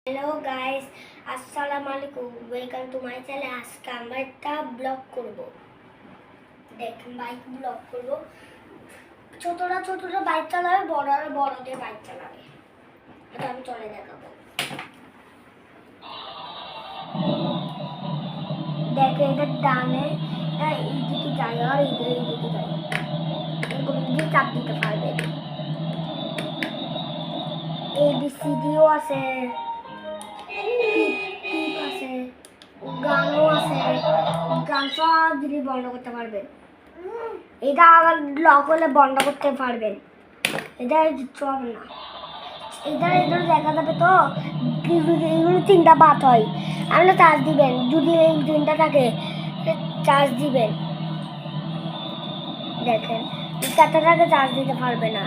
Hello guys, আসসালামু আলাইকুম। Welcome to my channel. আজকে আমরা একটা ব্লগ করব। দেখেন, বাইক ব্লগ করব। ছোটরা বাইক চালাবে, বড়রা বড়দের বাইক চালাবে। এটা আমি চলে দেখাবো। দেখে এটা ডানে, এটা এইদিকে যায় আর এইদিকে যায়। এরকম দিয়ে চাপ দিতে পারবে। ABCDও আছে, টিপ আছে, গানও আছে। গান সব জিনিস বন্ধ করতে পারবেন। এটা আবার লক হলে বন্ধ করতে পারবেন। এটা চলবে না। এটা দেখা যাবে তো এগুলো তিনটা বাত হয়। আপনি চার্জ দিবেন, যদি এই তিনটা থাকে চার্জ দিবেন। দেখেন, চারটা থাকে চার্জ দিতে পারবে না।